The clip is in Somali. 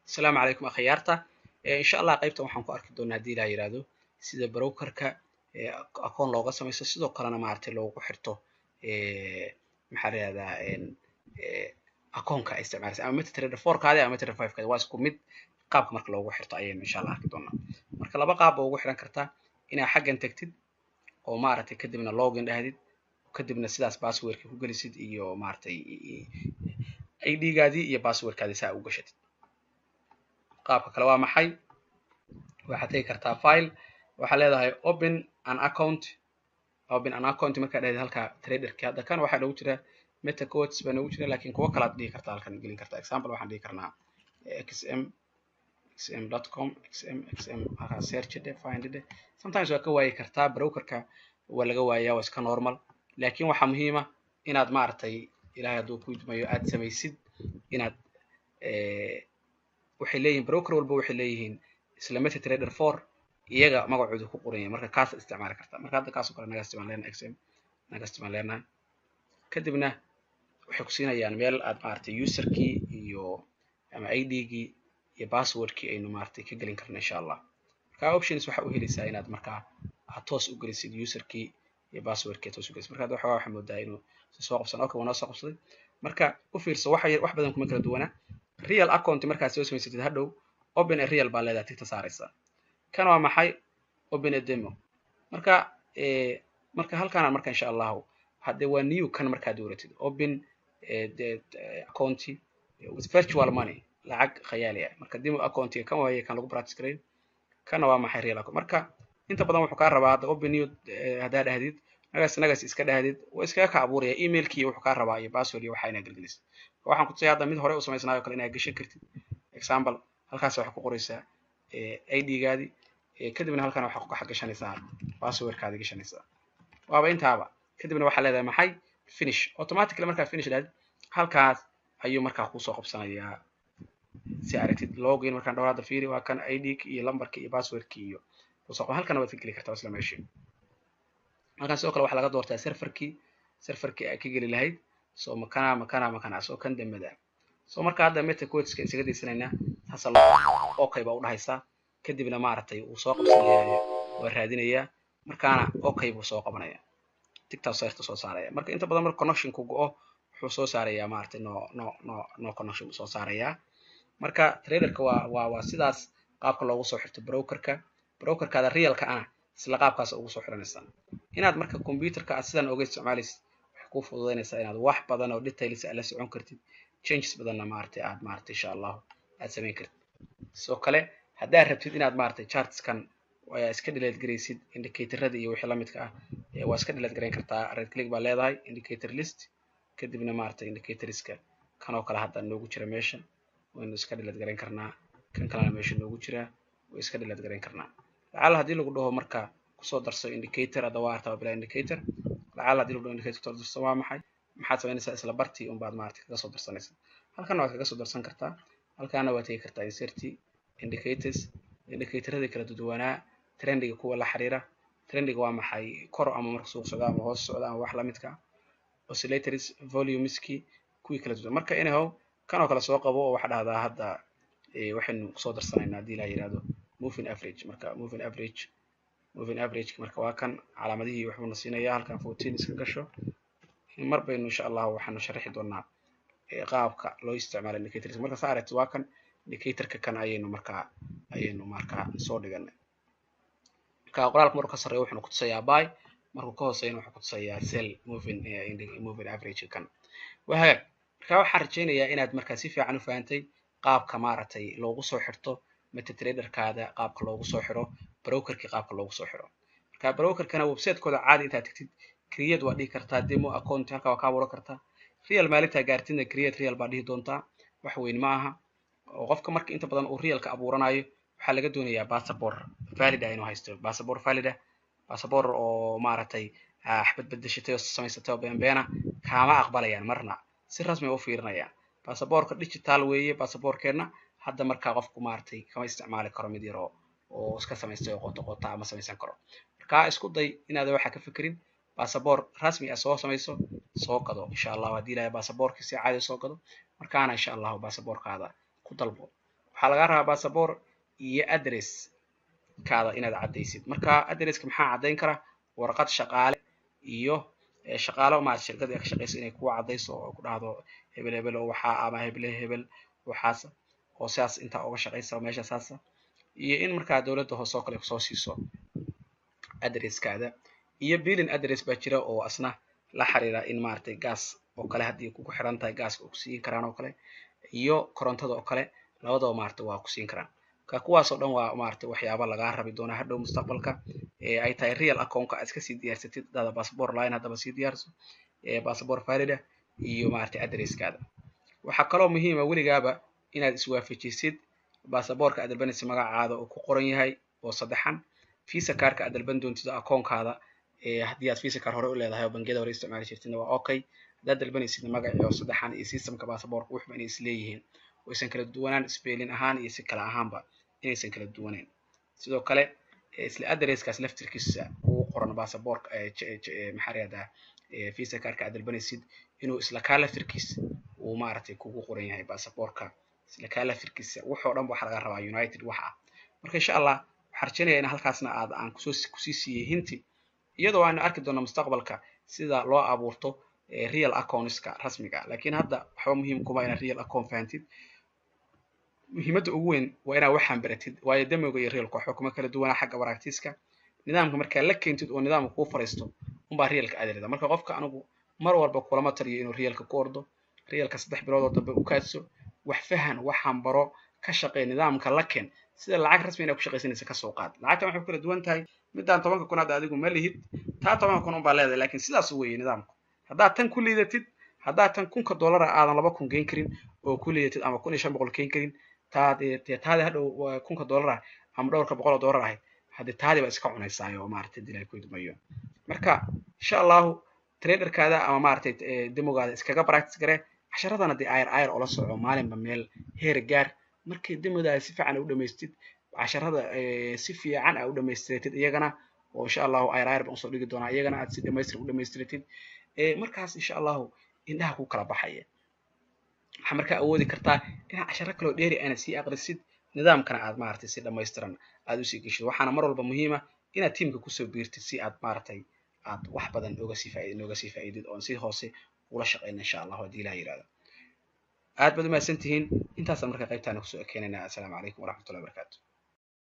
السلام عليكم أخيارتا إن شاء الله قيبتا waxaan ku arki doonaa hadii la yiraahdo sida brokerka akoon looga sameeyo sidoo kalena maartay loogu xirto maxaa la yiraahdaa akoonka ay isticmaalaysa ama MetaTrader 4 kaadi ama MetaTrader 5 kaadi waa isku mid qaabka marka loogu xirto ayaynu insha Allah arki doonaa marka laba qaab oo ugu xiran kartaa inaad xaggan tagtid oo maartay kadibna login dhahdid kadibna sidaas passwordka ku galisid iyo maartay ID-gaadi iyo passwordkaadi saa u gashatid qaabka kale waa maxay waxaad tagi kartaa file waxaa leedahay open an account markaa dhahid halka traderka hadda kan waxaa noogu jira MetaQuotes baa noogu jira laakiin kuwa kale aad dhihi kartaa halkan gelin kartaa example waxaan dhihi karnaa xm.com xm search find sometimes waa ka waayi kartaa brokerka waa laga waayaa waa iska normal laakiin waxaa muhiim ah inaad maartay ilaahay hadduu ku idmayo aad samaysid inaad waxay leeyihiin broker walba waxay leeyihiin isla MetaTrader 4 iyaga magacooda ku qoran yahay marka kaas isticmaali kartaa marka hadda kaas oo kale naga isticmaaleyna xm naga isticmaaleyna kadibna waxay ku siinayaan meel aad maartay userkii iyo ama ID-gii iyo passwordkii aynu maartay ka gelin karno insha Allah marka options waxa u helaysaa inaad markaa aad toos u gelisid userkii iyo passwordkii toos u gelisid marka hadda waxa moodaa inuu soo qabsan oo kana soo qabsaday marka u fiirso wax badan kuma kala duwana real account markaad soo samaysatid hadhow open a real baa leedahay tigta saaraysa kan waa maxay open a demo marka halkaan marka insha Allah hadda waa new kan markaad dooratid open account with virtual money lacag khayaali ah marka demo account kan waaye kan lagu practice gareyn kana waa maxay real account marka inta badan wuxuu ka rabaa hadda open new hadaa dhahdid nagas iska dhahdid waa iska ka abuuraya emailkii wuxuu ka rabaa iyo password iyo waxa inaad gelgelisid waxaan ku tusay hadda mid hore u samaysanayo kale inaad gashan kartid example halkaas waxa ku qoraysaa ID-gaadi kadibna halkaan waxa ku gashanaysaa passwordkaadi gashanaysaa waaba intaaba kadibna waxa leedahay maxay finish automatically marka finish dhaad halkaas ayuu markaa ku soo qabsanayaa si aragtid login markaan dhawrada fiiri waa kan ID iyo lambarka iyo passwordka iyo soo halkaan waad geli kartaa isla meeshii halkaan sidoo kale waxa laga doortaa serverkii aad ka geli lahayd soo makana soo kan damada soo marka hadda MetaQuotes isaga deysanaynaa hasal okay baa u dhahaysaa kadibna maartay uu soo qabsanayaa waa raadinayaa markaana okay buu soo qabanaya TikTok search soo saaraya marka inta badan marka connection ku go'o wuxuu soo saarayaa maartay no connection soo saaraya marka traderka waa sidaas qaabka loogu soo xirto brokerkaada realka ah isla qaabkaas ugu soo xiranaysaa inaad marka computerka aad sidan uga isticmaalaysid waxay ku fududeynaysaa inaad wax badan oo details la socon kartid changes badanna maartay insha Allah aad sameyn kartid soo kale hadaa rabtid inaad maartay chartskan waa iska delete gareysid indicatorada iyo wixii la midka ah waa iska delete gareyn kartaa right click baa leedahay indicator list kadibna maartay indicatorska kan oo kale hadda noogu jira meesha waynu iska delete gareyn karnaa kan kalena meesha noogu jira way iska delete gareyn karnaa lacala hadii lagu dhaho marka kusoo darso indicator ada waa artaa bila indicator lacala hadii lagu dhaho indicator kusoo darso waa maxaad sameynaysaa isla bartii baad maartay kaga soo darsanaysaa halkan waad kaga soo darsan kartaa halkaana waad tagi kartaa insert indicatorada kala duwanaa trendiga kuwa la xiriira trendiga waa maxay kor ama marka suuq socda ama hoos socda ama wax la midka oscillators volumeski kuwi kala duwan marka inahow kan oo kala soo qabo oo waxa dhahdaa hadda waxaynu soo darsanaynaa hadii la yiraahdo moving average marka moving average marka waa kan calaamadihii wuxuu na siinayaa halkan 14 iska gasho mar baynu insha Allah waxaanu sharxi doonaa qaabka loo isticmaalo indicators marka saarayt waa kan indicatorka kan ayaynu markaa soo dhiganay marka qoraalka marka sareeyo wuxuu ku tusayaa buy marka ka hooseeyna wuxuu ku tusayaa sell moving average kan marka waxaan rajaynayaa inaad markaa si fiican u fahantay qaabka maartay loogu soo xirto MetaTrader-kaada qaabka loogu soo xiro brokerkii qaabka loogu soo xiro marka brokerkana website-kooda caadi intaad tagtid create waa dhihi kartaa demo account halka waa ka abuuran kartaa real maalinta gaartidna create real baa dhihi doontaa wax weyn ma aha oo qofka marka inta badan uu realka abuuranayo waxa laga doonayaa passport valid ah inuu haysto passport oo maartay xabad bedeshatay oo samaysatay oo beenbeena kaama aqbalayaan marna si rasmi u fiirinayaan passportka digital weeye passportkeena hadda marka qofku maartay kama isticmaali karo mid yar oo iska samaystay oo qoto ama samaysan karo marka isku day inaad waxa ka fikirin passport rasmi ah soo samayso soo qado insha Allah hadii ilaahay passportkiisa caadi soo qado markaana insha Allah passportkaada ku dalbo waxaa laga rabaa passport iyo address kaada inaad caddaysid. marka addresska maxaa caddayn kara warqad shaqaale iyo shaqaalo ma shirkadda ka shaqeysa inay kugu caddayso oo ku dhahdo hebel hebel oo waxaa ama hebel hebel waxaas oo sidaas intaa uga shaqeysa meesha saas iyo in markaa dowladda hoose oo kale kusoo siiso addresskaada iyo billing address baa jira oo asna la xiriira in maaragtay gas oo kale haddii kugu xiran tahay gaaska oo ku siin karaan oo kale iyo korontada oo kale labadaba maaragtay waa ku siin karaan. ka kuwaas oo dhan waa maaragtay waxyaabo lagaa rabi doona hadhow mustaqbalka ay tahay real account-ka aad iska sii diyaarsatid dada passport line haddaba sii diyaarso passport valida iyo maaragtay addresskaada. waxaa kaloo muhiim ah weligaaba inaad iswaafajisid passportka aad dalbanaysa magacaada oo ku qoran yahay oo saddexan visa cardka aad dalban doontid account-kaada haddii aad visa card hore u leedahay oo bangiyada hore isticmaali jirtidna waa okay. haddaad dalbanaysid magaci oo saddexan iyo systemka passportka wuxuba inay isleeyihiin oo aysan kala duwanaan spelling ahaan iyo si kala ahaanba inaysan kala duwanayn. sidoo kale isla addresskaas laftirkiisa ugu qoran passportka maxaa yiraahdaa visa cardka aad dalbanaysid inuu isla kaa laftirkiisa uu maaragtay kugu qoran yahay passportka isla kaa laftirkiisa wuxuu dhan waxa laga rabaa united wax ah. marka insha Allah waxaan rajaynayaa in halkaasna aan kusii siiyay hinti iyadoo aan arki doono mustaqbalka sida loo abuurto real accounts-ka rasmiga laakiin hadda waxba muhiim kuma inaad real account fahantid. muhiimadda ugu weyn waa inaad waxaan baratid waayo damiga iyo realka waxba kuma kala duwanaa xagga waraagtiiska nidaamka markaa la keentid oo nidaamka kuu fariisto unbaa realka aad leedahay. marka qofka anigu mar walba kulama taliyo inuu realka ku ordo realka 3 bilood oo dambe u kaadso wax fahan waxaan baro ka shaqeey nidaamka la keen sida lacag rasmi ah ku shaqeysanaysa ka soo qaad. lacagta waxay kala duwan tahay midaan 10,000 aad adigu ma lihid taa 10,000 baa leedahay laakiin sidaas weeye nidaamku. haddaad tan ku liidatid haddaad tan $1,000 aadan 2,000 geyn karin oo ku liidatid ama 1,500 geyn karin taadi hadhow $1,000 ama dhowrka $100 ahayd haddii taadi ba iska cunaysaa oo maaragtay dilay ku idmayo. marka insha Allah traderkaada ama maaragtay demogaada iskaga practice gare casharadana dii ayr oo la soco maalinba meel heer gaar markii demodaada si fiican u dhameystid casharada si fiican u dhameystirtid iyagana oo insha Allah ayr baan soo dhigi doonaa iyagana aad si dhameystir u dhameystirtid markaas insha Allah indhaha ku kala baxaya. waxaa markaa awoodi kartaa inaad casharo kale oo dheeri aana sii aqrisid nidaamkana aad maaragtay si dhammaystiran aad u sii geshid. waxaana mar walba muhiim ah inaad tiimka kusoo biirtid si aad maaragtay aad wax badan nooga sii faa'iidid oo si hoose ula shaqeyna insha Allah haddii Ilaahay yiraahdo. aad baad u mahadsantihiin intaasaan markaa qaybtaana kusoo ekeenaynaa. assalaamu calaykum waraxmatullahi wabarakaatu.